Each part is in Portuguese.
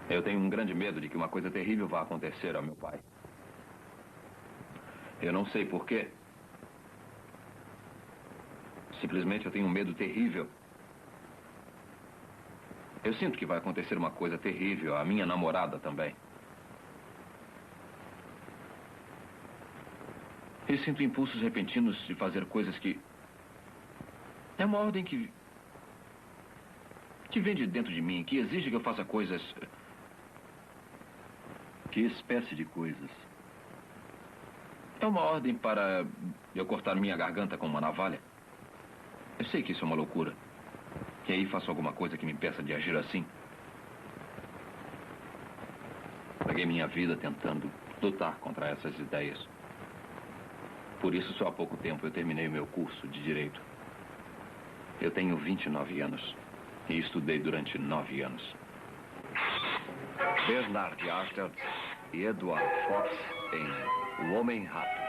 Eu tenho um grande medo de que uma coisa terrível vá acontecer ao meu pai. Eu não sei por quê. Simplesmente eu tenho um medo terrível. Eu sinto que vai acontecer uma coisa terrível à minha namorada também. Eu sinto impulsos repentinos de fazer coisas que... É uma ordem que vem de dentro de mim, que exige que eu faça coisas... Que espécie de coisas? É uma ordem para eu cortar minha garganta com uma navalha. Eu sei que isso é uma loucura. E aí faço alguma coisa que me impeça de agir assim. Paguei minha vida tentando lutar contra essas ideias. Por isso, só há pouco tempo eu terminei o meu curso de Direito. Eu tenho 29 anos e estudei durante 9 anos. Bernard Artaud e Edward Fox em O Homem-Rato,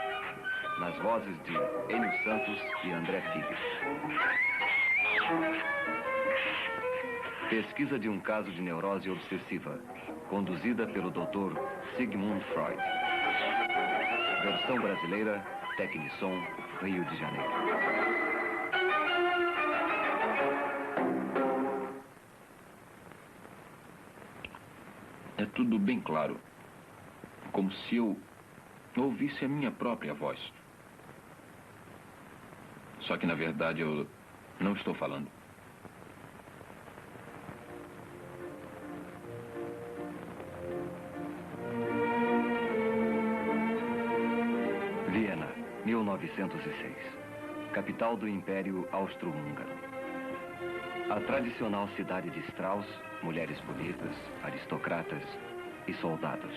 nas vozes de Enio Santos e André Filho. Pesquisa de um caso de neurose obsessiva, conduzida pelo Dr. Sigmund Freud. Versão brasileira, Tecnissom, Rio de Janeiro. É tudo bem claro. Como se eu ouvisse a minha própria voz. Só que, na verdade, eu não estou falando. Viena, 1906. Capital do Império Austro-Húngaro. A tradicional cidade de Strauss, mulheres bonitas, aristocratas e soldados.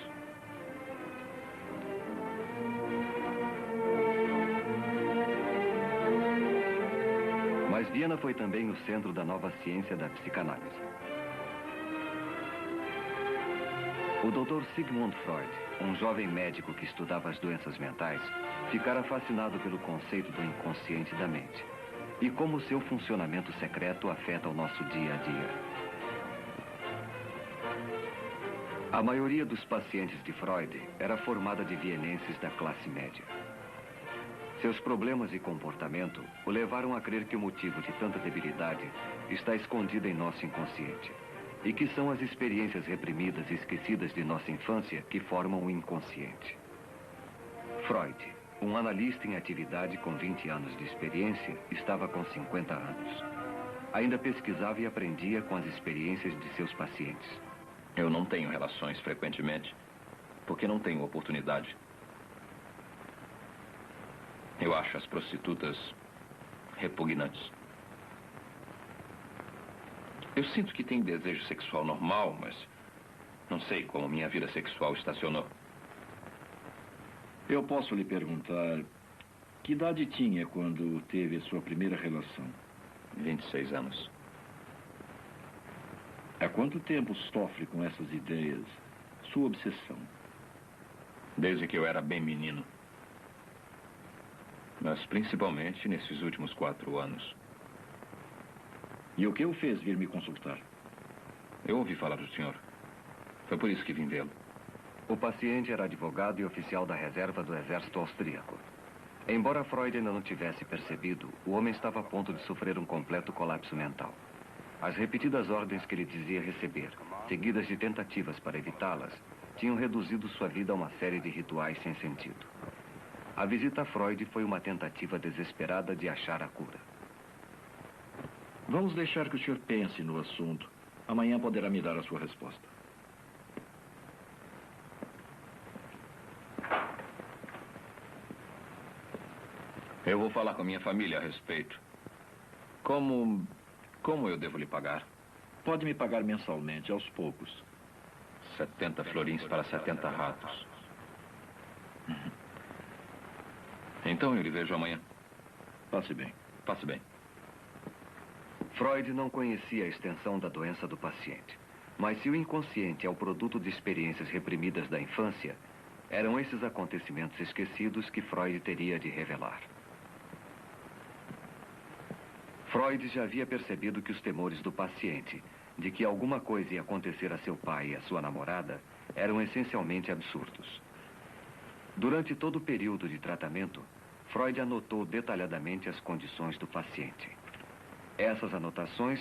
Mas Viena foi também o centro da nova ciência da psicanálise. O Dr. Sigmund Freud, um jovem médico que estudava as doenças mentais, ficara fascinado pelo conceito do inconsciente da mente e como seu funcionamento secreto afeta o nosso dia a dia. A maioria dos pacientes de Freud era formada de vienenses da classe média. Seus problemas e comportamento o levaram a crer que o motivo de tanta debilidade está escondido em nosso inconsciente e que são as experiências reprimidas e esquecidas de nossa infância que formam o inconsciente. Freud, um analista em atividade com 20 anos de experiência, estava com 50 anos. Ainda pesquisava e aprendia com as experiências de seus pacientes. Eu não tenho relações frequentemente, porque não tenho oportunidade. Eu acho as prostitutas repugnantes. Eu sinto que tenho desejo sexual normal, mas não sei como minha vida sexual estacionou. Eu posso lhe perguntar, que idade tinha quando teve a sua primeira relação? 26 anos. Há quanto tempo sofre com essas ideias, sua obsessão? Desde que eu era bem menino. Mas principalmente nesses últimos 4 anos. E o que o fez vir me consultar? Eu ouvi falar do senhor. Foi por isso que vim vê-lo. O paciente era advogado e oficial da reserva do exército austríaco. Embora Freud ainda não tivesse percebido, o homem estava a ponto de sofrer um completo colapso mental. As repetidas ordens que ele dizia receber, seguidas de tentativas para evitá-las, tinham reduzido sua vida a uma série de rituais sem sentido. A visita a Freud foi uma tentativa desesperada de achar a cura. Vamos deixar que o senhor pense no assunto. Amanhã poderá me dar a sua resposta. Eu vou falar com a minha família a respeito. Como eu devo lhe pagar? Pode me pagar mensalmente, aos poucos. 70 florins para 70 ratos. Então eu lhe vejo amanhã. Passe bem. Passe bem. Freud não conhecia a extensão da doença do paciente. Mas se o inconsciente é o produto de experiências reprimidas da infância, eram esses acontecimentos esquecidos que Freud teria de revelar. Freud já havia percebido que os temores do paciente de que alguma coisa ia acontecer a seu pai e a sua namorada eram essencialmente absurdos. Durante todo o período de tratamento, Freud anotou detalhadamente as condições do paciente. Essas anotações,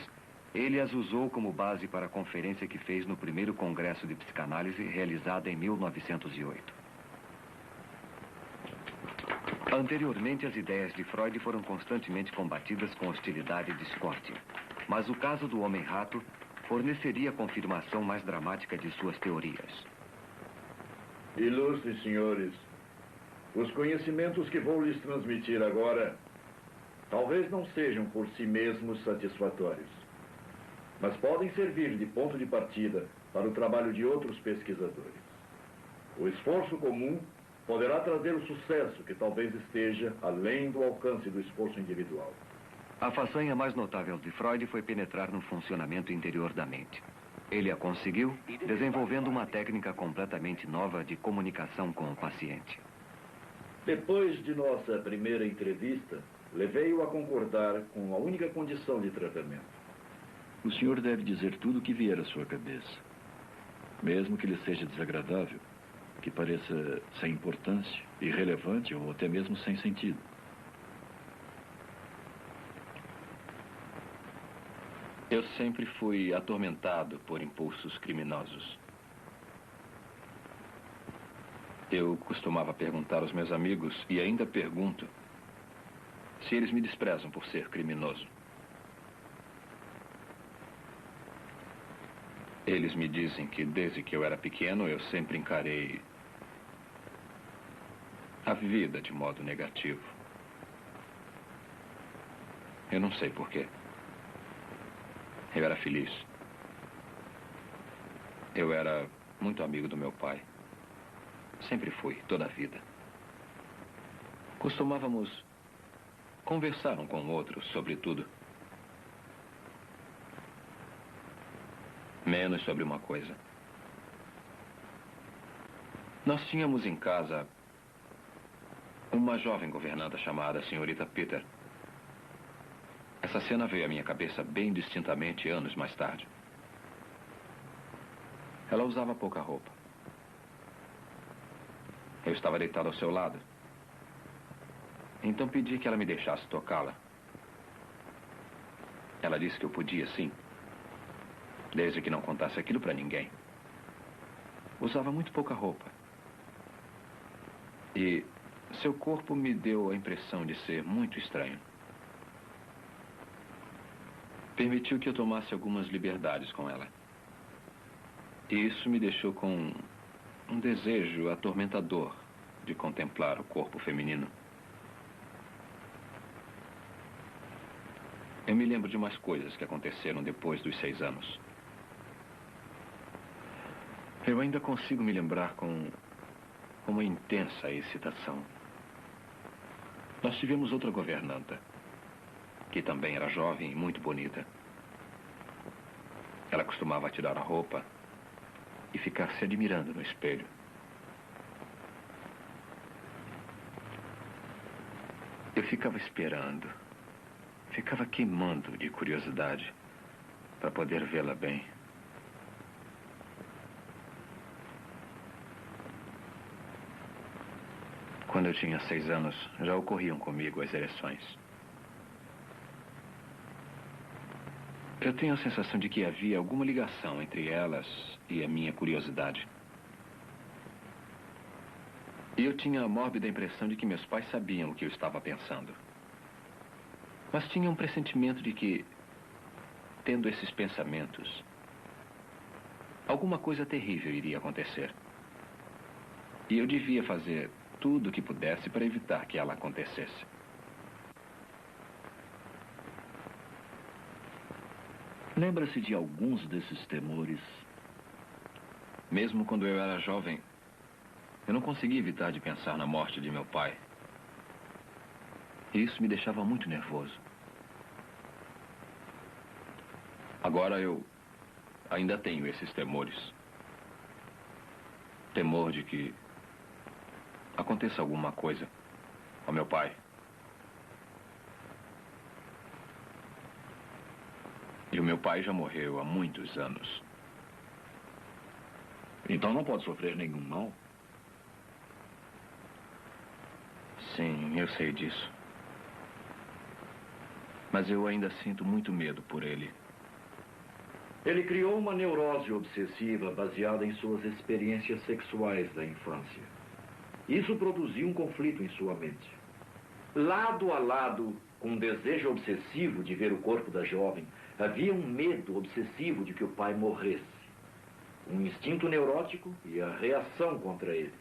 ele as usou como base para a conferência que fez no primeiro congresso de psicanálise realizada em 1908. Anteriormente, as ideias de Freud foram constantemente combatidas com hostilidade e discórdia. Mas o caso do homem-rato forneceria a confirmação mais dramática de suas teorias. Ilustres senhores, os conhecimentos que vou lhes transmitir agora talvez não sejam por si mesmos satisfatórios, mas podem servir de ponto de partida para o trabalho de outros pesquisadores. O esforço comum poderá trazer o sucesso que talvez esteja além do alcance do esforço individual. A façanha mais notável de Freud foi penetrar no funcionamento interior da mente. Ele a conseguiu desenvolvendo uma técnica completamente nova de comunicação com o paciente. Depois de nossa primeira entrevista, levei-o a concordar com a única condição de tratamento. O senhor deve dizer tudo o que vier à sua cabeça, mesmo que lhe seja desagradável, que pareça sem importância, irrelevante ou até mesmo sem sentido. Eu sempre fui atormentado por impulsos criminosos. Eu costumava perguntar aos meus amigos, e ainda pergunto, se eles me desprezam por ser criminoso. Eles me dizem que desde que eu era pequeno, eu sempre encarei a vida de modo negativo. Eu não sei por quê. Eu era feliz. Eu era muito amigo do meu pai. Sempre fui, toda a vida. Costumávamos conversar um com o outro sobre tudo. Menos sobre uma coisa. Nós tínhamos em casa uma jovem governanta chamada Senhorita Peter. Essa cena veio à minha cabeça bem distintamente anos mais tarde. Ela usava pouca roupa. Eu estava deitado ao seu lado. Então pedi que ela me deixasse tocá-la. Ela disse que eu podia, sim. Desde que não contasse aquilo para ninguém. Usava muito pouca roupa. E seu corpo me deu a impressão de ser muito estranho. Permitiu que eu tomasse algumas liberdades com ela. E isso me deixou com um desejo atormentador de contemplar o corpo feminino. Eu me lembro de umas coisas que aconteceram depois dos 6 anos. Eu ainda consigo me lembrar com uma intensa excitação. Nós tivemos outra governanta, que também era jovem e muito bonita. Ela costumava tirar a roupa e ficar se admirando no espelho. Eu ficava esperando, ficava queimando de curiosidade para poder vê-la bem. Quando eu tinha 6 anos, já ocorriam comigo as ereções. Eu tenho a sensação de que havia alguma ligação entre elas e a minha curiosidade. E eu tinha a mórbida impressão de que meus pais sabiam o que eu estava pensando. Mas tinha um pressentimento de que, tendo esses pensamentos, alguma coisa terrível iria acontecer. E eu devia fazer tudo o que pudesse para evitar que ela acontecesse. Lembra-se de alguns desses temores? Mesmo quando eu era jovem, eu não conseguia evitar de pensar na morte de meu pai. E isso me deixava muito nervoso. Agora eu ainda tenho esses temores. Temor de que aconteça alguma coisa ao meu pai. E o Meu pai já morreu há muitos anos. Então não pode sofrer nenhum mal? Sim, eu sei disso. Mas eu ainda sinto muito medo por ele. Ele criou uma neurose obsessiva baseada em suas experiências sexuais da infância. Isso produziu um conflito em sua mente. Lado a lado com um desejo obsessivo de ver o corpo da jovem, havia um medo obsessivo de que o pai morresse. Um instinto neurótico e a reação contra ele.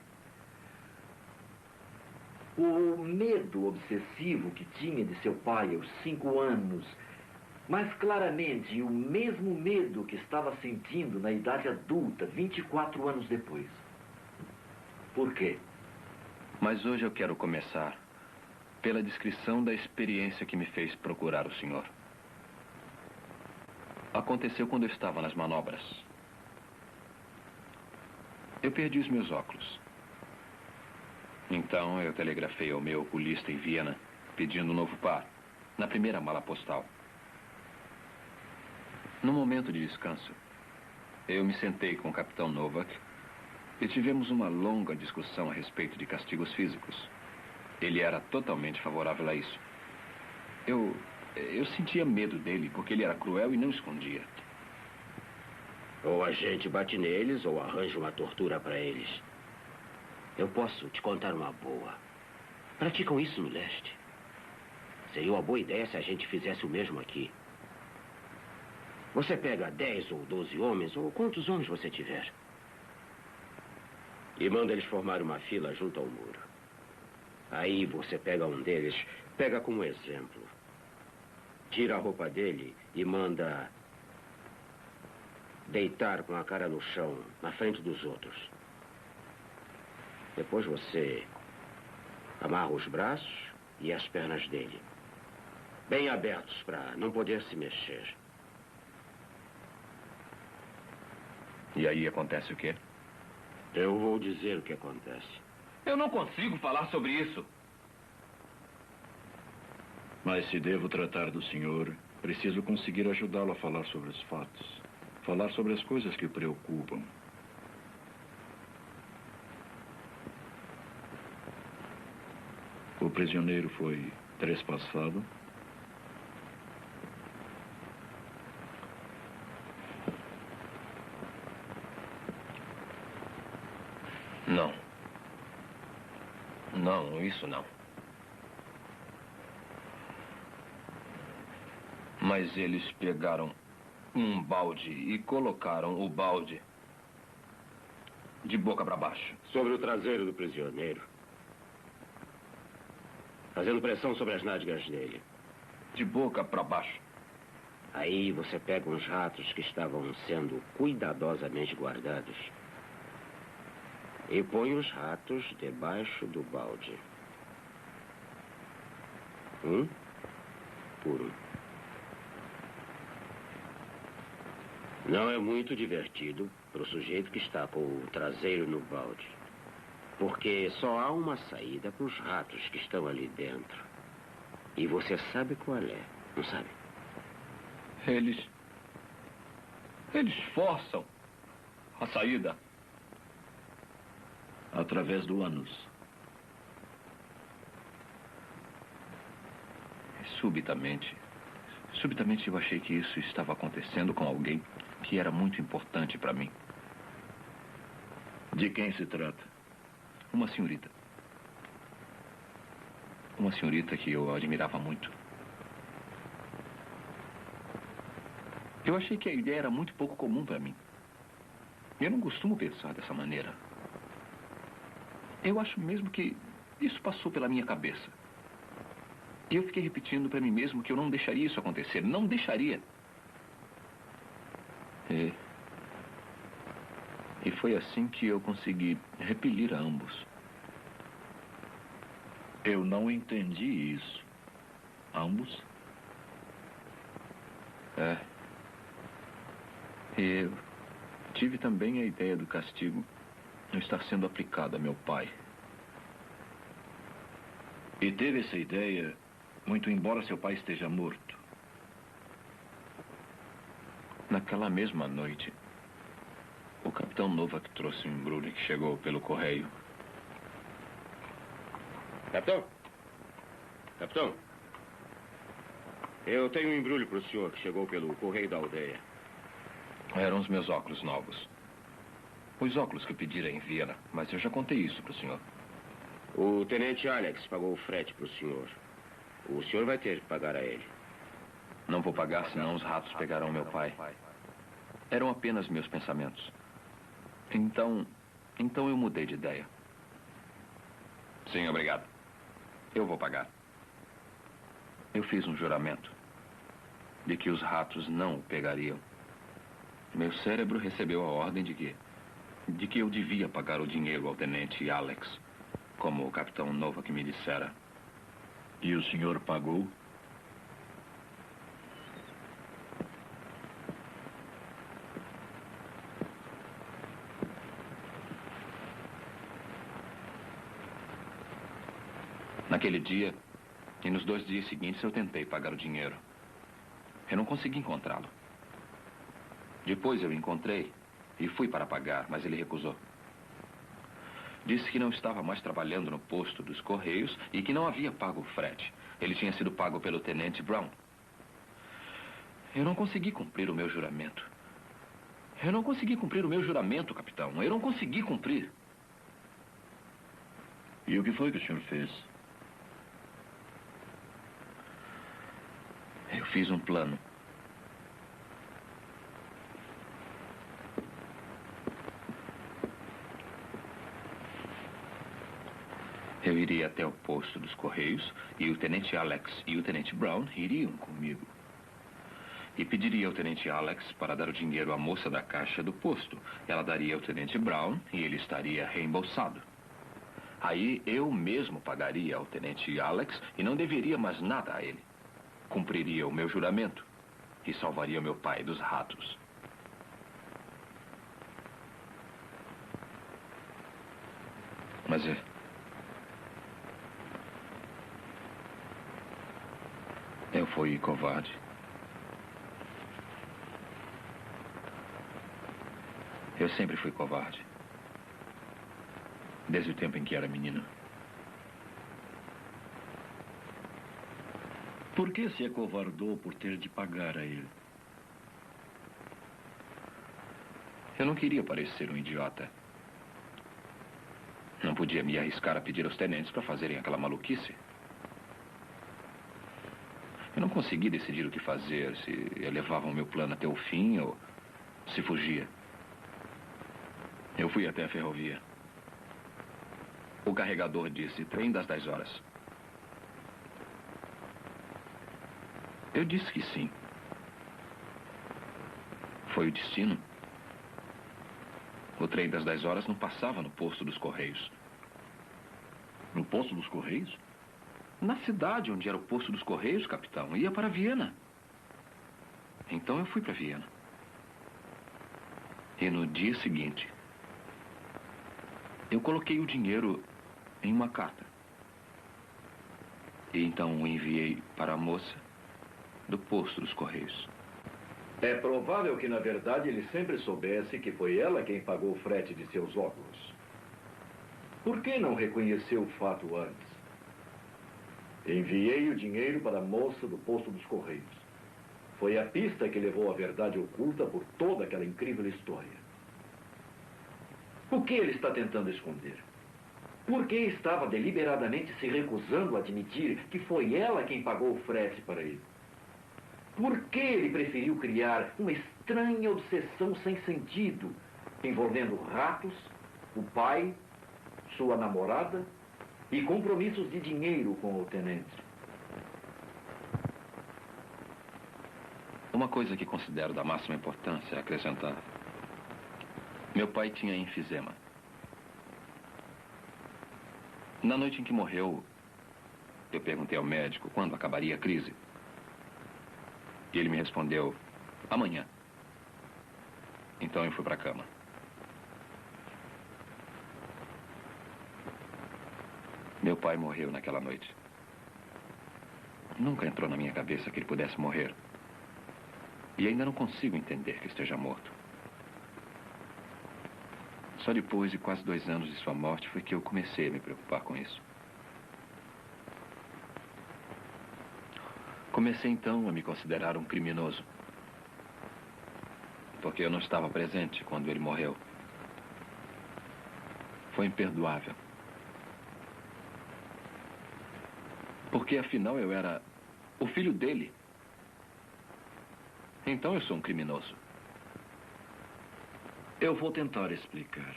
O medo obsessivo que tinha de seu pai aos 5 anos, mas claramente o mesmo medo que estava sentindo na idade adulta, 24 anos depois. Por quê? Mas hoje eu quero começar pela descrição da experiência que me fez procurar o senhor. Aconteceu quando eu estava nas manobras. Eu perdi os meus óculos. Então eu telegrafei ao meu oculista em Viena, pedindo um novo par, na primeira mala postal. No momento de descanso, eu me sentei com o capitão Novak e tivemos uma longa discussão a respeito de castigos físicos. Ele era totalmente favorável a isso. Eu sentia medo dele, porque ele era cruel e não escondia. Ou a gente bate neles, ou arranja uma tortura para eles. Eu posso te contar uma boa. Praticam isso no leste. Seria uma boa ideia se a gente fizesse o mesmo aqui. Você pega 10 ou 12 homens, ou quantos homens você tiver, e manda eles formar uma fila junto ao muro. Aí você pega um deles, pega como exemplo, tira a roupa dele e manda deitar com a cara no chão, na frente dos outros. Depois você amarra os braços e as pernas dele, bem abertos para não poder se mexer. E aí acontece o quê? Eu vou dizer o que acontece. Eu não consigo falar sobre isso. Mas se devo tratar do senhor, preciso conseguir ajudá-lo a falar sobre os fatos. Falar sobre as coisas que o preocupam. O prisioneiro foi trespassado. Não. Não, isso não. Mas eles pegaram um balde e colocaram o balde de boca para baixo. Sobre o traseiro do prisioneiro. Fazendo pressão sobre as nádegas dele. De boca para baixo. Aí você pega uns ratos que estavam sendo cuidadosamente guardados e põe os ratos debaixo do balde. Um por um. Não é muito divertido para o sujeito que está com o traseiro no balde, porque só há uma saída para os ratos que estão ali dentro. E você sabe qual é, não sabe? Eles forçam a saída. Através do ânus. Subitamente eu achei que isso estava acontecendo com alguém que era muito importante para mim. De quem se trata? Uma senhorita. Uma senhorita que eu admirava muito. Eu achei que a ideia era muito pouco comum para mim. Eu não costumo pensar dessa maneira. Eu acho mesmo que isso passou pela minha cabeça. E eu fiquei repetindo para mim mesmo que eu não deixaria isso acontecer. Não deixaria. E foi assim que eu consegui repelir a ambos. Eu não entendi isso. Ambos? É. E eu tive também a ideia do castigo não estar sendo aplicado a meu pai. E teve essa ideia, muito embora seu pai esteja morto. Naquela mesma noite, o capitão Novak trouxe um embrulho que chegou pelo correio. Capitão? Capitão? Eu tenho um embrulho para o senhor que chegou pelo correio da aldeia. Eram os meus óculos novos. Os óculos que pediram em Viena, mas eu já contei isso para o senhor. O tenente Alex pagou o frete para o senhor. O senhor vai ter que pagar a ele. Não vou pagar, senão os ratos pegarão meu pai. Eram apenas meus pensamentos. Então eu mudei de ideia. Sim, obrigado. Eu vou pagar. Eu fiz um juramento de que os ratos não o pegariam. Meu cérebro recebeu a ordem de que eu devia pagar o dinheiro ao tenente Alex, como o capitão Novak me dissera. E o senhor pagou? Naquele dia e nos 2 dias seguintes eu tentei pagar o dinheiro. Eu não consegui encontrá-lo. Depois eu o encontrei e fui para pagar, mas ele recusou. Disse que não estava mais trabalhando no posto dos Correios e que não havia pago o frete. Ele tinha sido pago pelo tenente Brown. Eu não consegui cumprir o meu juramento. Eu não consegui cumprir o meu juramento, capitão. Eu não consegui cumprir. E o que foi que o senhor fez? Eu fiz um plano. Eu iria até o posto dos Correios e o tenente Alex e o tenente Brown iriam comigo. E pediria ao tenente Alex para dar o dinheiro à moça da caixa do posto. Ela daria ao tenente Brown e ele estaria reembolsado. Aí eu mesmo pagaria ao tenente Alex e não deveria mais nada a ele. Cumpriria o meu juramento e salvaria meu pai dos ratos. Mas eu fui covarde. Eu sempre fui covarde. Desde o tempo em que era menino. Por que se acovardou por ter de pagar a ele? Eu não queria parecer um idiota. Não podia me arriscar a pedir aos tenentes para fazerem aquela maluquice. Eu não consegui decidir o que fazer, se eu levava o meu plano até o fim ou se fugia. Eu fui até a ferrovia. O carregador disse, trem das 10 horas. Eu disse que sim. Foi o destino. O trem das 10 horas não passava no posto dos Correios. No posto dos Correios? Na cidade onde era o posto dos Correios, capitão. Ia para Viena. Então eu fui para Viena. E no dia seguinte, eu coloquei o dinheiro em uma carta. E então o enviei para a moça do posto dos Correios. É provável que, na verdade, ele sempre soubesse que foi ela quem pagou o frete de seus óculos. Por que não reconheceu o fato antes? Enviei o dinheiro para a moça do posto dos Correios. Foi a pista que levou à verdade oculta por toda aquela incrível história. O que ele está tentando esconder? Por que estava deliberadamente se recusando a admitir que foi ela quem pagou o frete para ele? Por que ele preferiu criar uma estranha obsessão sem sentido, envolvendo ratos, o pai, sua namorada e compromissos de dinheiro com o tenente? Uma coisa que considero da máxima importância é acrescentar. Meu pai tinha enfisema. Na noite em que morreu, eu perguntei ao médico quando acabaria a crise. E ele me respondeu, amanhã. Então eu fui para a cama. Meu pai morreu naquela noite. Nunca entrou na minha cabeça que ele pudesse morrer. E ainda não consigo entender que esteja morto. Só depois de quase 2 anos de sua morte foi que eu comecei a me preocupar com isso. Comecei então a me considerar um criminoso. Porque eu não estava presente quando ele morreu. Foi imperdoável. Porque afinal eu era o filho dele. Então eu sou um criminoso. Eu vou tentar explicar.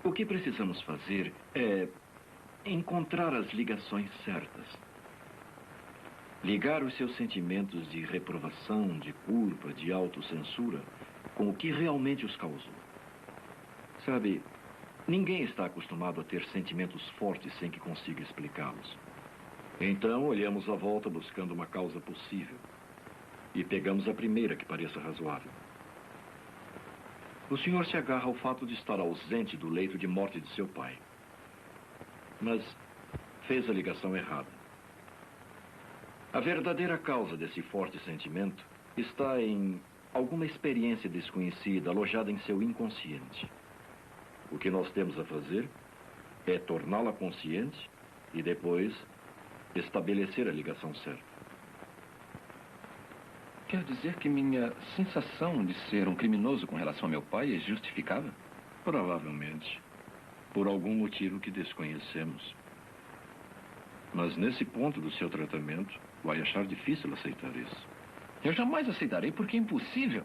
O que precisamos fazer é encontrar as ligações certas. Ligar os seus sentimentos de reprovação, de culpa, de autocensura com o que realmente os causou. Sabe, ninguém está acostumado a ter sentimentos fortes sem que consiga explicá-los. Então, olhamos à volta buscando uma causa possível. E pegamos a primeira que pareça razoável. O senhor se agarra ao fato de estar ausente do leito de morte de seu pai. Mas fez a ligação errada. A verdadeira causa desse forte sentimento está em alguma experiência desconhecida alojada em seu inconsciente. O que nós temos a fazer é torná-la consciente e depois estabelecer a ligação certa. Quer dizer que minha sensação de ser um criminoso com relação ao meu pai é justificável? Provavelmente. Por algum motivo que desconhecemos. Mas nesse ponto do seu tratamento, vai achar difícil aceitar isso. Eu jamais aceitarei porque é impossível.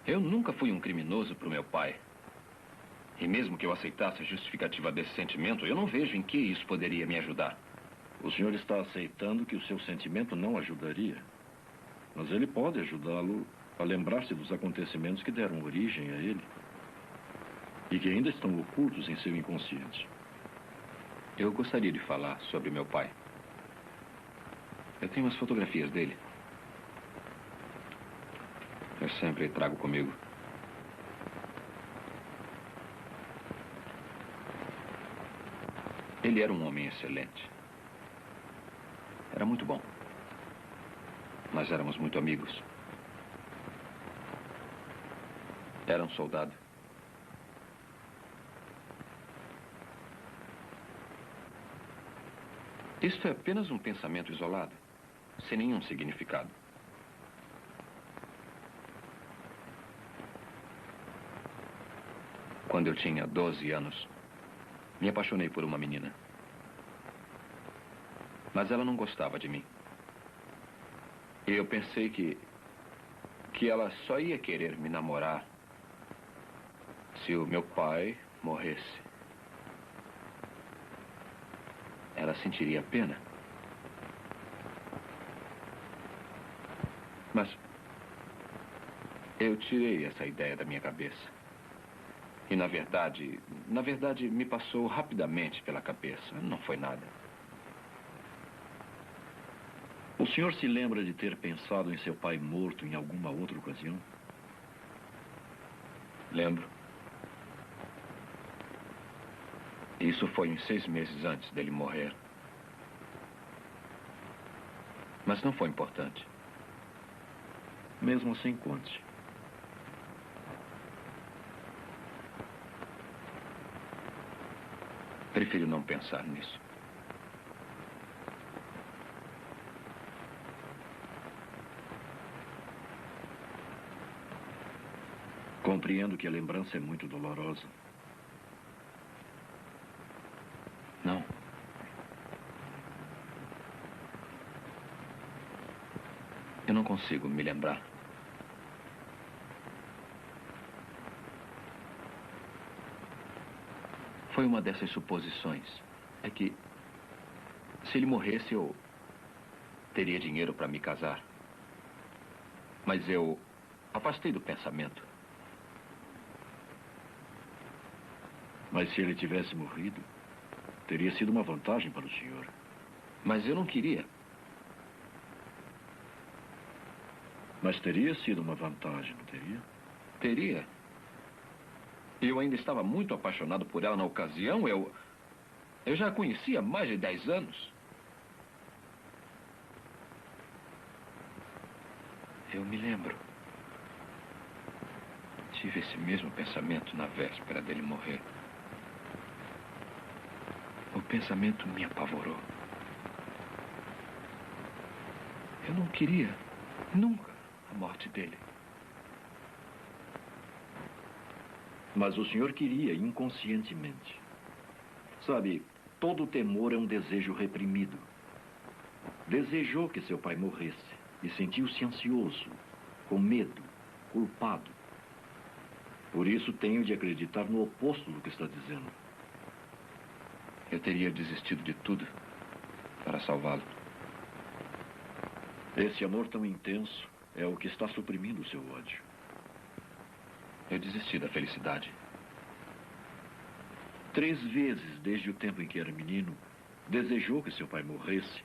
Eu nunca fui um criminoso para o meu pai. E mesmo que eu aceitasse a justificativa desse sentimento, eu não vejo em que isso poderia me ajudar. O senhor está aceitando que o seu sentimento não ajudaria. Mas ele pode ajudá-lo a lembrar-se dos acontecimentos que deram origem a ele. E que ainda estão ocultos em seu inconsciente. Eu gostaria de falar sobre meu pai. Eu tenho umas fotografias dele. Eu sempre trago comigo. Ele era um homem excelente. Era muito bom. Nós éramos muito amigos. Era um soldado. Isto é apenas um pensamento isolado, sem nenhum significado. Quando eu tinha 12 anos, me apaixonei por uma menina. Mas ela não gostava de mim. E eu pensei que ela só ia querer me namorar se o meu pai morresse. Ela sentiria pena. Mas eu tirei essa ideia da minha cabeça. E na verdade, me passou rapidamente pela cabeça. Não foi nada. O senhor se lembra de ter pensado em seu pai morto em alguma outra ocasião? Lembro. Isso foi uns 6 meses antes dele morrer. Mas não foi importante. Mesmo assim, conte. Prefiro não pensar nisso. Compreendo que a lembrança é muito dolorosa. Não. Eu não consigo me lembrar. Foi uma dessas suposições. É que, se ele morresse, eu teria dinheiro para me casar. Mas eu afastei do pensamento. Mas se ele tivesse morrido, teria sido uma vantagem para o senhor. Mas eu não queria. Mas teria sido uma vantagem, não teria? Teria. Eu ainda estava muito apaixonado por ela na ocasião. Eu já a conhecia há mais de 10 anos. Eu me lembro. Tive esse mesmo pensamento na véspera dele morrer. O pensamento me apavorou. Eu não queria, nunca, a morte dele. Mas o senhor queria inconscientemente. Sabe, todo temor é um desejo reprimido. Desejou que seu pai morresse e sentiu-se ansioso, com medo, culpado. Por isso tenho de acreditar no oposto do que está dizendo. Eu teria desistido de tudo para salvá-lo. Esse amor tão intenso é o que está suprimindo o seu ódio. Eu desisti da felicidade. 3 vezes, desde o tempo em que era menino, desejou que seu pai morresse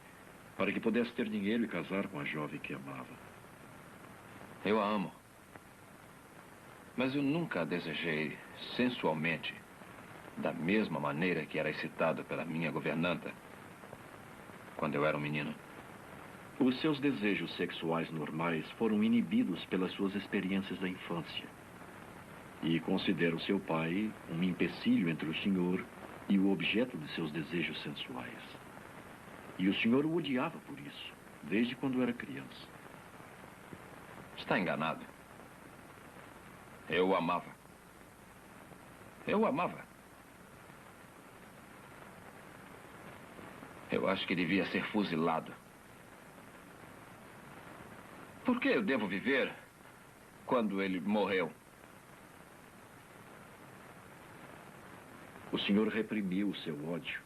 para que pudesse ter dinheiro e casar com a jovem que amava. Eu a amo. Mas eu nunca a desejei sensualmente, da mesma maneira que era excitado pela minha governanta quando eu era um menino. Os seus desejos sexuais normais foram inibidos pelas suas experiências da infância. E considero seu pai um empecilho entre o senhor e o objeto de seus desejos sensuais. E o senhor o odiava por isso, desde quando era criança. Está enganado. Eu o amava. Eu o amava. Eu acho que devia ser fuzilado. Por que eu devo viver quando ele morreu? O senhor reprimiu o seu ódio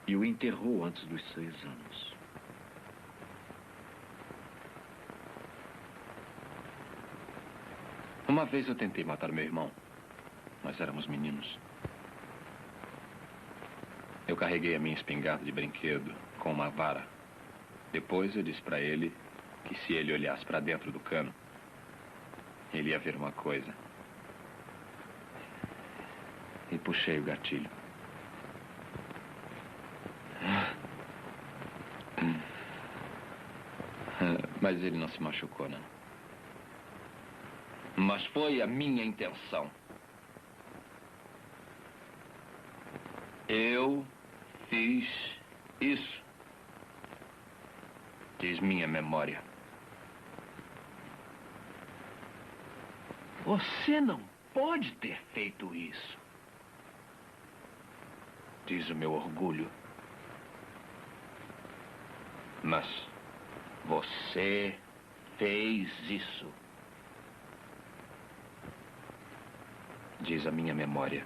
e o enterrou antes dos 6 anos. Uma vez eu tentei matar meu irmão. Nós éramos meninos. Eu carreguei a minha espingarda de brinquedo com uma vara. Depois eu disse para ele que se ele olhasse para dentro do cano, ele ia ver uma coisa. E puxei o gatilho. Mas ele não se machucou, não. Mas foi a minha intenção. Eu fiz isso. Diz minha memória. Você não pode ter feito isso. Diz o meu orgulho. Mas você fez isso. Diz a minha memória.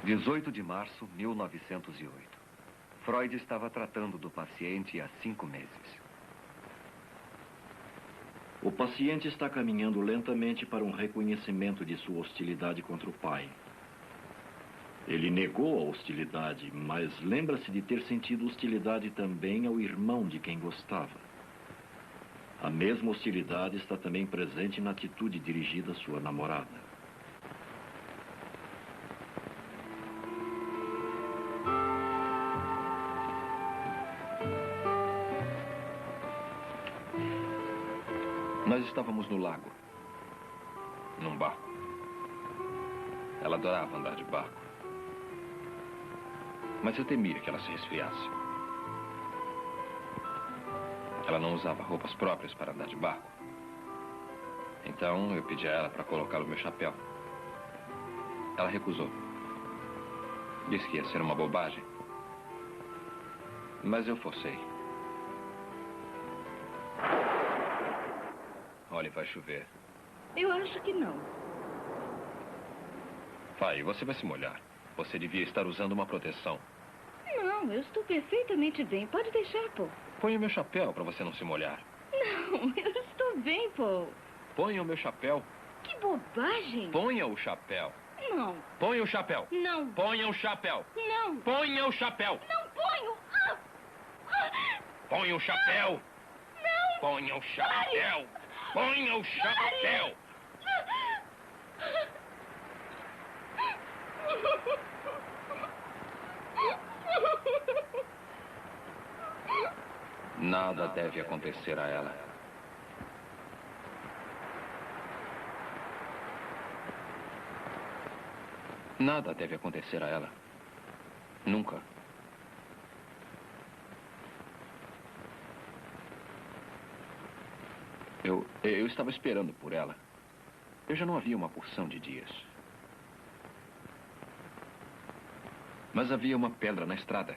18 de março de 1908. Freud estava tratando do paciente há 5 meses. O paciente está caminhando lentamente para um reconhecimento de sua hostilidade contra o pai. Ele negou a hostilidade, mas lembra-se de ter sentido hostilidade também ao irmão de quem gostava. A mesma hostilidade está também presente na atitude dirigida à sua namorada. Nós estávamos no lago, num barco. Ela adorava andar de barco. Mas eu temia que ela se resfriasse. Ela não usava roupas próprias para andar de barco. Então eu pedi a ela para colocar o meu chapéu. Ela recusou. Disse que ia ser uma bobagem. Mas eu forcei. Olha, vai chover. Eu acho que não. Vai, você vai se molhar. Você devia estar usando uma proteção. Não, eu estou perfeitamente bem. Pode deixar, Paul. Ponha o meu chapéu para você não se molhar. Não, eu estou bem, Paul. Ponha o meu chapéu. Que bobagem. Ponha o chapéu. Não. Ponha o chapéu. Não. Ponha o chapéu. Não. Ponha o chapéu. Não ponho. Ponha o chapéu. Não. Ponha o chapéu. Ponha o chapéu. Nada deve acontecer a ela. Nada deve acontecer a ela. Nunca. Eu estava esperando por ela. Eu já não havia uma porção de dias. Mas havia uma pedra na estrada.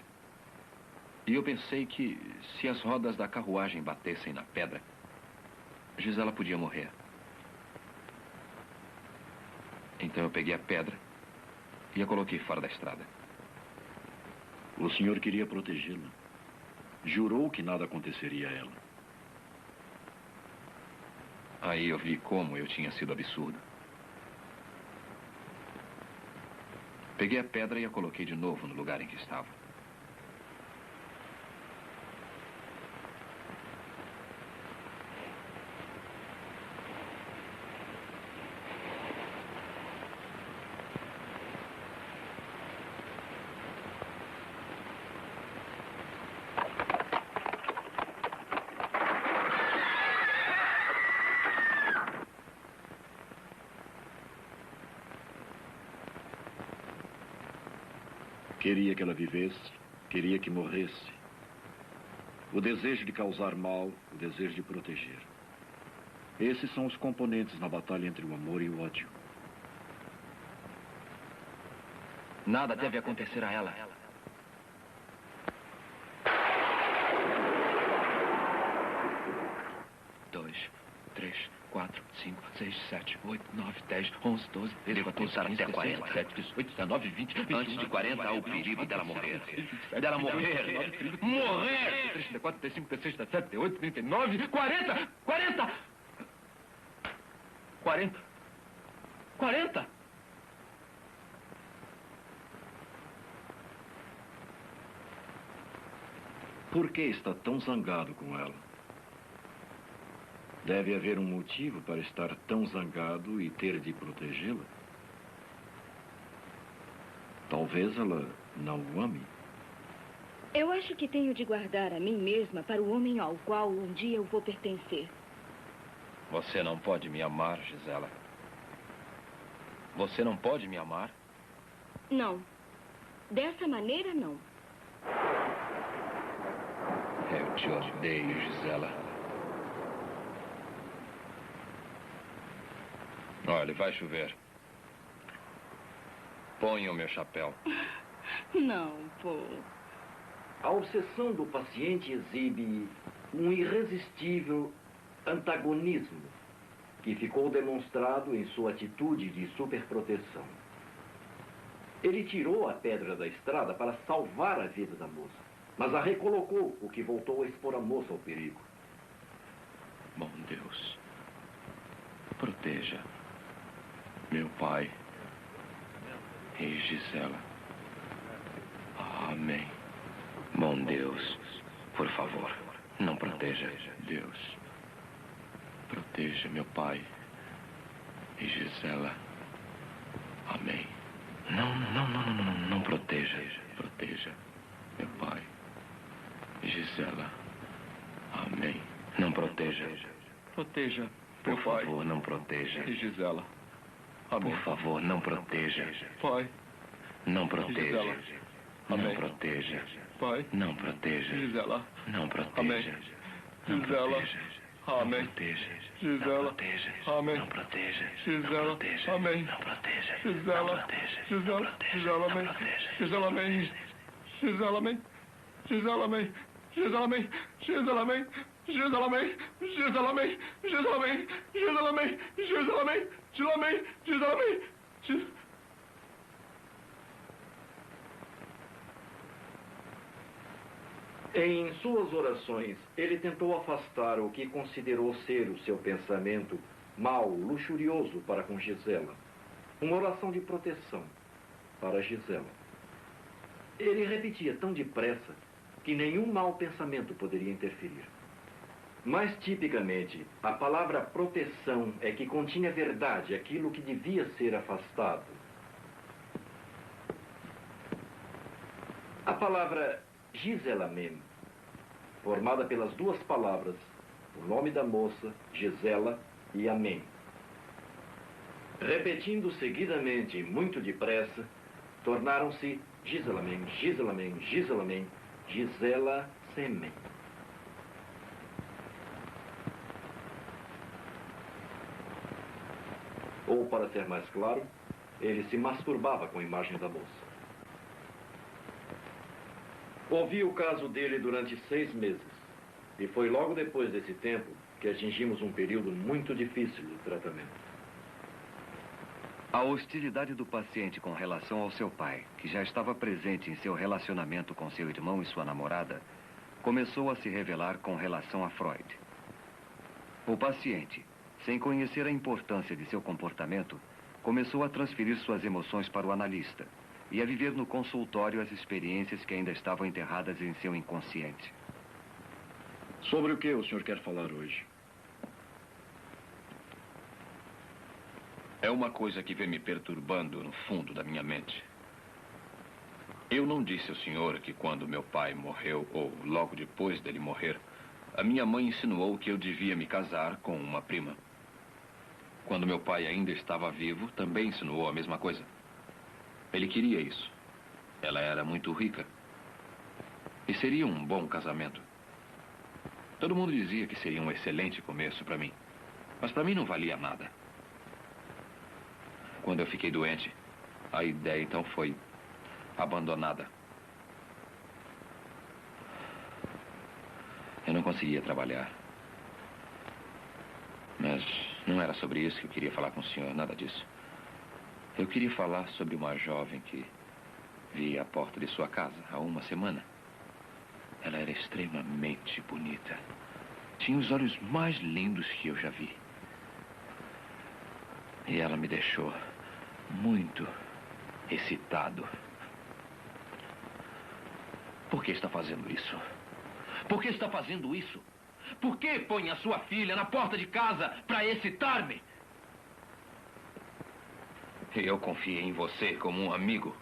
E eu pensei que se as rodas da carruagem batessem na pedra, Gisela podia morrer. Então eu peguei a pedra e a coloquei fora da estrada. O senhor queria protegê-la. Jurou que nada aconteceria a ela. Aí eu vi como eu tinha sido absurdo. Peguei a pedra e a coloquei de novo no lugar em que estava. Queria que ela vivesse, queria que morresse. O desejo de causar mal, o desejo de proteger. Esses são os componentes na batalha entre o amor e o ódio. Nada deve acontecer a ela. Dois, 3, 4, 5, 6, 7, 8, 9, 10, 11, 12, 13, 14, 15, 16, 17, 18, 19, 20, 21. Antes de 40 há o perigo dela morrer. Dela morrer! Morrer! 34, 35, 36, 37, 38, 39, 40! 40! 40! 40! Por que está tão zangado com ela? Deve haver um motivo para estar tão zangado e ter de protegê-la. Talvez ela não o ame. Eu acho que tenho de guardar a mim mesma para o homem ao qual um dia eu vou pertencer. Você não pode me amar, Gisela. Você não pode me amar? Não. Dessa maneira, não. Eu te odeio, Gisela. Olha, vai chover. Ponha o meu chapéu. Não, Paul. A obsessão do paciente exibe um irresistível antagonismo que ficou demonstrado em sua atitude de superproteção. Ele tirou a pedra da estrada para salvar a vida da moça, mas a recolocou, o que voltou a expor a moça ao perigo. Bom Deus, proteja meu pai e Gisela. Amém. Bom Deus, por favor, não proteja. Deus, proteja meu pai e Gisela. Amém. Não proteja. Proteja meu pai e Gisela. Amém. Não proteja. Proteja, por favor, não proteja. E Gisela. Amém. Por favor, não proteja. Pai. Não proteja. Não proteja. Pai. Não proteja. Gisela. Não proteja. Não proteja. Amém. Gisela. Amém. Não proteja. Gisela. Amém. Não proteja. Gisela. Gisela. Gisela. Amém. Gisela. Amém. Gisela. Amém. Gisela. Amém. Gisela. Amém. Gisela. Amém. Gisela. Amém. Gisela. Amém. Gisela. Amém. Gisela. Amém. Gisela. Amém. Gisela. Amém. Gisela. Amém. Em suas orações, ele tentou afastar o que considerou ser o seu pensamento mau, luxurioso para com Gisela. Uma oração de proteção para Gisela. Ele repetia tão depressa que nenhum mau pensamento poderia interferir. Mais tipicamente, a palavra proteção é que continha verdade, aquilo que devia ser afastado. A palavra Gisela mesmo formada pelas duas palavras, o nome da moça, Gisela e Amém. Repetindo seguidamente e muito depressa, tornaram-se Giselamém, Giselamém, Giselamém, Gisela Semen. Ou, para ser mais claro, ele se masturbava com a imagem da moça. Ouvi o caso dele durante 6 meses. E foi logo depois desse tempo que atingimos um período muito difícil de tratamento. A hostilidade do paciente com relação ao seu pai, que já estava presente em seu relacionamento com seu irmão e sua namorada, começou a se revelar com relação a Freud. O paciente, sem conhecer a importância de seu comportamento, começou a transferir suas emoções para o analista e a viver no consultório as experiências que ainda estavam enterradas em seu inconsciente. Sobre o que o senhor quer falar hoje? É uma coisa que vem me perturbando no fundo da minha mente. Eu não disse ao senhor que quando meu pai morreu, ou logo depois dele morrer, a minha mãe insinuou que eu devia me casar com uma prima. Quando meu pai ainda estava vivo, também insinuou a mesma coisa. Ele queria isso. Ela era muito rica. E seria um bom casamento. Todo mundo dizia que seria um excelente começo para mim. Mas para mim não valia nada. Quando eu fiquei doente, a ideia então foi abandonada. Eu não conseguia trabalhar. Mas não era sobre isso que eu queria falar com o senhor, nada disso. Eu queria falar sobre uma jovem que vi à porta de sua casa há uma semana. Ela era extremamente bonita. Tinha os olhos mais lindos que eu já vi. E ela me deixou muito excitado. Por que está fazendo isso? Por que está fazendo isso? Por que põe a sua filha na porta de casa para excitar-me? Eu confiei em você como um amigo.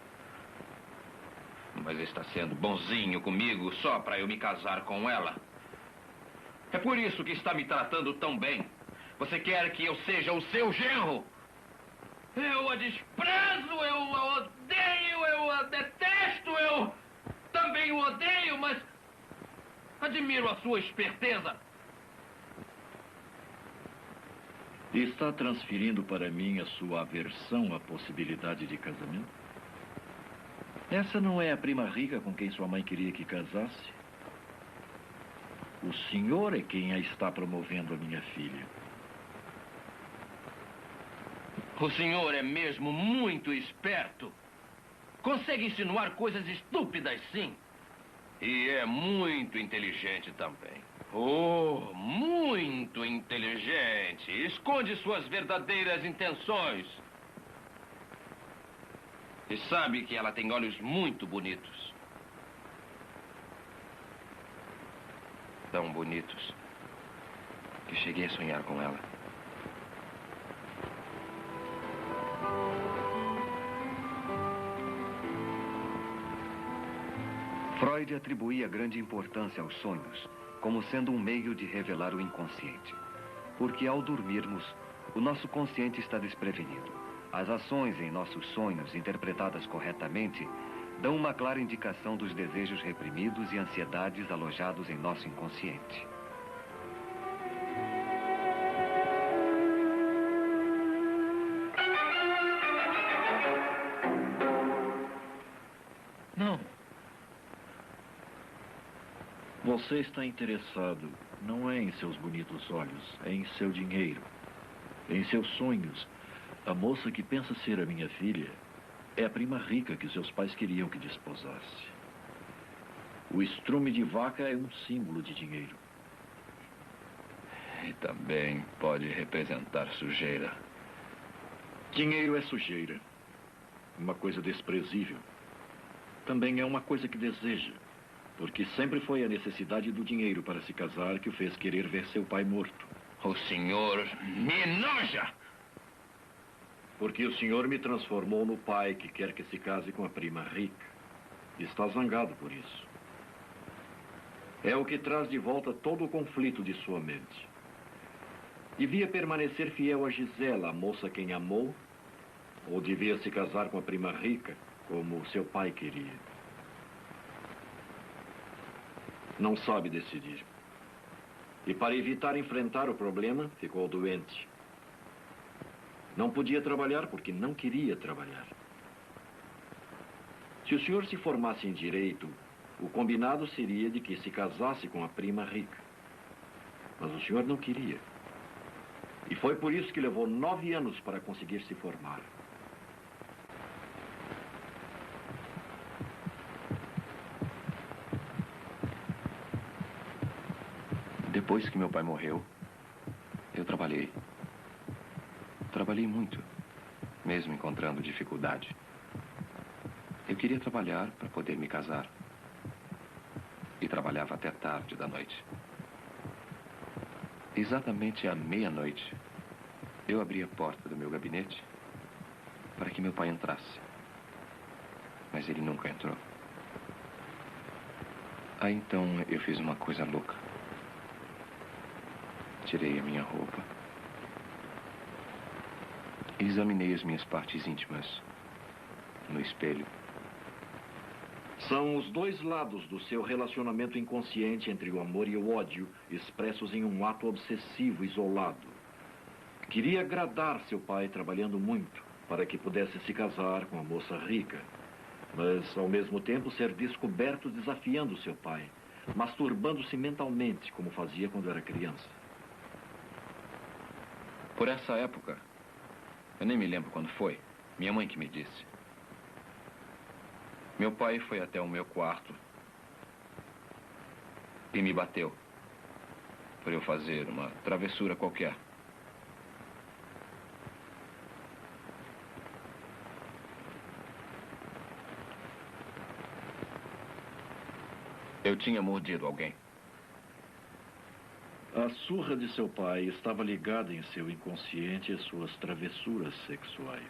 Mas está sendo bonzinho comigo só para eu me casar com ela. É por isso que está me tratando tão bem. Você quer que eu seja o seu genro? Eu a desprezo, eu a odeio, eu a detesto, eu também o odeio, mas admiro a sua esperteza. Está transferindo para mim a sua aversão à possibilidade de casamento? Essa não é a prima rica com quem sua mãe queria que casasse? O senhor é quem a está promovendo a minha filha. O senhor é mesmo muito esperto. Consegue insinuar coisas estúpidas, sim. E é muito inteligente também. Oh, muito inteligente. Esconde suas verdadeiras intenções. E sabe que ela tem olhos muito bonitos. Tão bonitos que cheguei a sonhar com ela. Freud atribuía grande importância aos sonhos, como sendo um meio de revelar o inconsciente. Porque ao dormirmos, o nosso consciente está desprevenido. As ações em nossos sonhos, interpretadas corretamente, dão uma clara indicação dos desejos reprimidos e ansiedades alojados em nosso inconsciente. Não. Você está interessado não é em seus bonitos olhos, é em seu dinheiro, em seus sonhos. A moça que pensa ser a minha filha é a prima rica que seus pais queriam que desposasse. O estrume de vaca é um símbolo de dinheiro. E também pode representar sujeira. Dinheiro é sujeira. Uma coisa desprezível. Também é uma coisa que deseja. Porque sempre foi a necessidade do dinheiro para se casar que o fez querer ver seu pai morto. O senhor me enoja! Porque o senhor me transformou no pai que quer que se case com a prima rica. E está zangado por isso. É o que traz de volta todo o conflito de sua mente. Devia permanecer fiel a Gisela, a moça quem amou, ou devia se casar com a prima rica, como seu pai queria? Não sabe decidir. E para evitar enfrentar o problema, ficou doente. Não podia trabalhar porque não queria trabalhar. Se o senhor se formasse em direito, o combinado seria de que se casasse com a prima rica. Mas o senhor não queria. E foi por isso que levou 9 anos para conseguir se formar. Depois que meu pai morreu, eu trabalhei. Trabalhei muito, mesmo encontrando dificuldade. Eu queria trabalhar para poder me casar. E trabalhava até tarde da noite. Exatamente à meia-noite, eu abri a porta do meu gabinete para que meu pai entrasse. Mas ele nunca entrou. Aí então eu fiz uma coisa louca. Tirei a minha roupa. E examinei as minhas partes íntimas no espelho. São os dois lados do seu relacionamento inconsciente entre o amor e o ódio, expressos em um ato obsessivo isolado. Queria agradar seu pai trabalhando muito, para que pudesse se casar com a moça rica, mas ao mesmo tempo ser descoberto desafiando seu pai, masturbando-se mentalmente, como fazia quando era criança. Por essa época, eu nem me lembro quando foi, minha mãe que me disse. Meu pai foi até o meu quarto e me bateu por eu fazer uma travessura qualquer. Eu tinha mordido alguém. A surra de seu pai estava ligada em seu inconsciente às suas travessuras sexuais.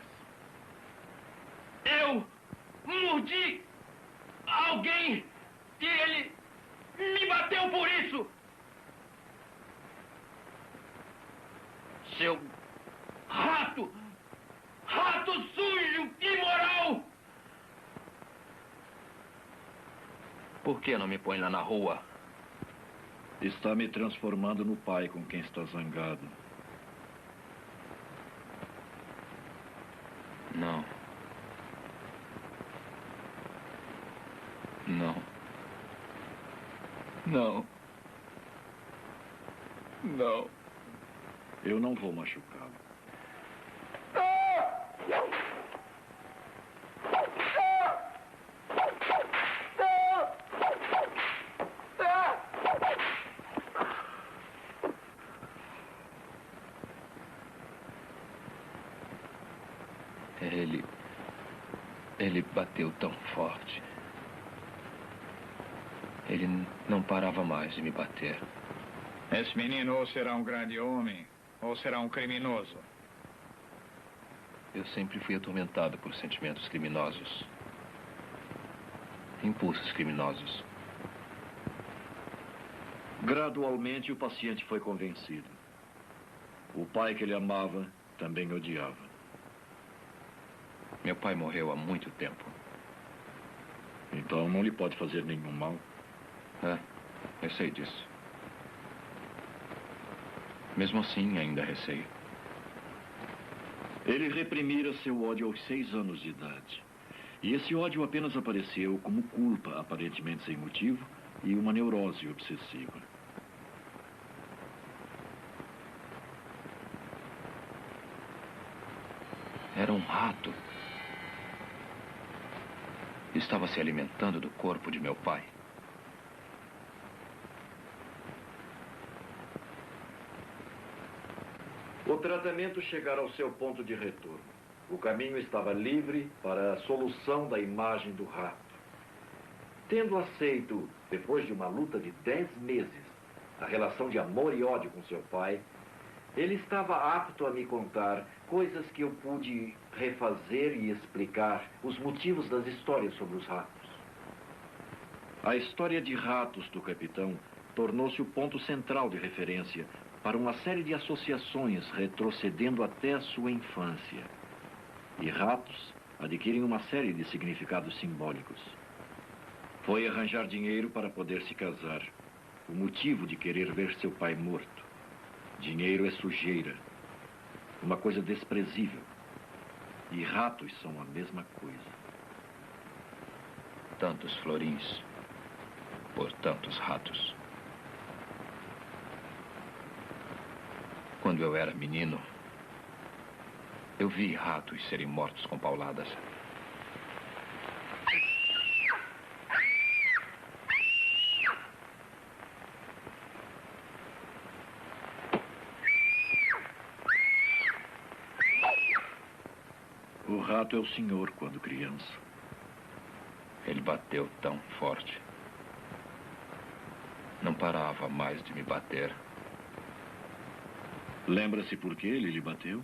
Eu mordi alguém e ele me bateu por isso. Seu rato! Rato sujo, imoral! Por que não me põe lá na rua? Está me transformando no pai com quem está zangado. Não. Não. Não. Não. Eu não vou machucá-lo. Ele bateu tão forte. Ele não parava mais de me bater. Esse menino ou será um grande homem, ou será um criminoso. Eu sempre fui atormentado por sentimentos criminosos. Impulsos criminosos. Gradualmente, o paciente foi convencido. O pai que ele amava também odiava. Meu pai morreu há muito tempo. Então não lhe pode fazer nenhum mal. É, eu sei disso. Mesmo assim, ainda receio. Ele reprimira seu ódio aos 6 anos de idade. E esse ódio apenas apareceu como culpa, aparentemente sem motivo, e uma neurose obsessiva. Era um rato. Estava se alimentando do corpo de meu pai. O tratamento chegara ao seu ponto de retorno. O caminho estava livre para a solução da imagem do rato. Tendo aceito, depois de uma luta de 10 meses, a relação de amor e ódio com seu pai, ele estava apto a me contar coisas que eu pude refazer e explicar os motivos das histórias sobre os ratos. A história de ratos do capitão tornou-se o ponto central de referência para uma série de associações retrocedendo até a sua infância. E ratos adquirem uma série de significados simbólicos. Foi arranjar dinheiro para poder se casar. O motivo de querer ver seu pai morto. Dinheiro é sujeira. Uma coisa desprezível. E ratos são a mesma coisa. Tantos florins por tantos ratos. Quando eu era menino, eu vi ratos serem mortos com pauladas. O rato é o senhor quando criança. Ele bateu tão forte. Não parava mais de me bater. Lembra-se por que ele lhe bateu?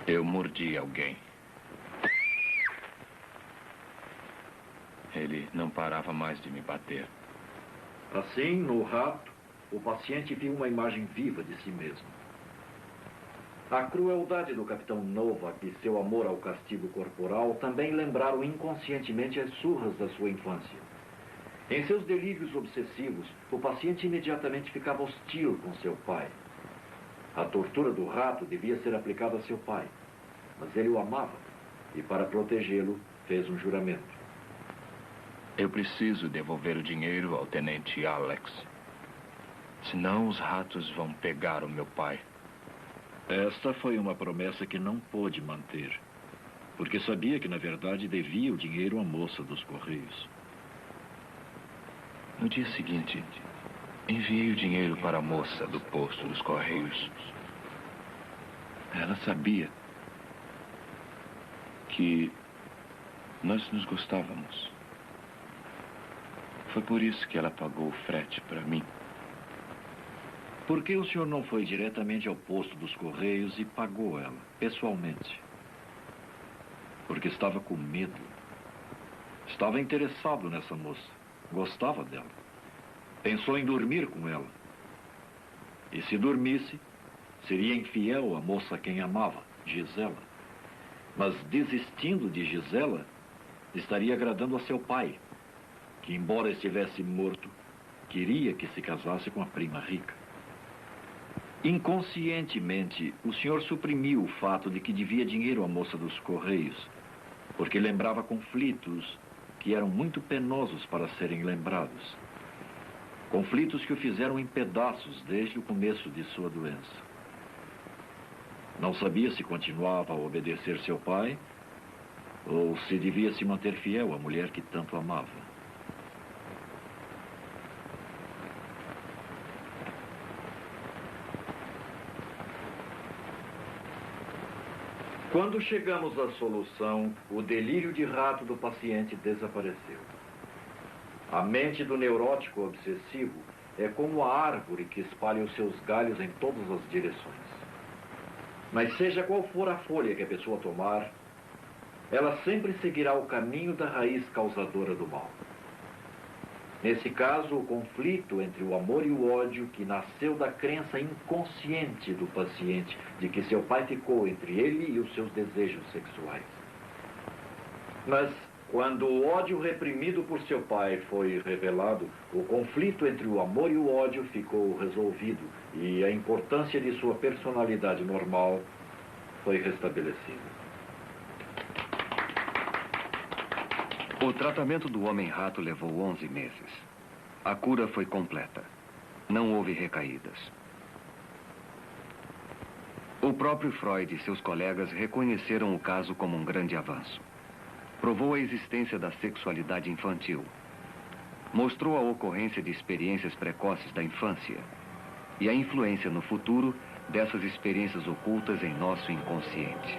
Eu mordi alguém. Ele não parava mais de me bater. Assim, no rato, o paciente viu uma imagem viva de si mesmo. A crueldade do capitão Novak e seu amor ao castigo corporal também lembraram inconscientemente as surras da sua infância. Em seus delírios obsessivos, o paciente imediatamente ficava hostil com seu pai. A tortura do rato devia ser aplicada a seu pai, mas ele o amava e, para protegê-lo, fez um juramento. Eu preciso devolver o dinheiro ao tenente Alex. Senão os ratos vão pegar o meu pai. Esta foi uma promessa que não pôde manter, porque sabia que, na verdade, devia o dinheiro à moça dos Correios. No dia seguinte, enviei o dinheiro para a moça do posto dos Correios. Ela sabia que nós nos gostávamos. Foi por isso que ela pagou o frete para mim. Por que o senhor não foi diretamente ao posto dos Correios e pagou ela, pessoalmente? Porque estava com medo. Estava interessado nessa moça. Gostava dela. Pensou em dormir com ela. E se dormisse, seria infiel à moça a quem amava, Gisela. Mas desistindo de Gisela, estaria agradando a seu pai, que, embora estivesse morto, queria que se casasse com a prima rica. Inconscientemente, o senhor suprimiu o fato de que devia dinheiro à moça dos Correios, porque lembrava conflitos que eram muito penosos para serem lembrados. Conflitos que o fizeram em pedaços desde o começo de sua doença. Não sabia se continuava a obedecer seu pai ou se devia se manter fiel à mulher que tanto amava. Quando chegamos à solução, o delírio de rato do paciente desapareceu. A mente do neurótico obsessivo é como a árvore que espalha os seus galhos em todas as direções. Mas seja qual for a folha que a pessoa tomar, ela sempre seguirá o caminho da raiz causadora do mal. Nesse caso, o conflito entre o amor e o ódio que nasceu da crença inconsciente do paciente de que seu pai ficou entre ele e os seus desejos sexuais. Mas, quando o ódio reprimido por seu pai foi revelado, o conflito entre o amor e o ódio ficou resolvido e a importância de sua personalidade normal foi restabelecida. O tratamento do homem-rato levou 11 meses. A cura foi completa. Não houve recaídas. O próprio Freud e seus colegas reconheceram o caso como um grande avanço. Provou a existência da sexualidade infantil. Mostrou a ocorrência de experiências precoces da infância e a influência no futuro dessas experiências ocultas em nosso inconsciente.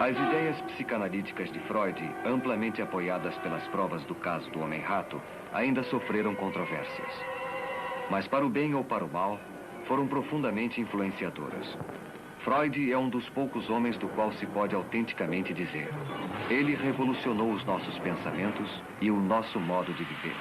As ideias psicanalíticas de Freud, amplamente apoiadas pelas provas do caso do Homem-Rato, ainda sofreram controvérsias. Mas para o bem ou para o mal, foram profundamente influenciadoras. Freud é um dos poucos homens do qual se pode autenticamente dizer: ele revolucionou os nossos pensamentos e o nosso modo de viver.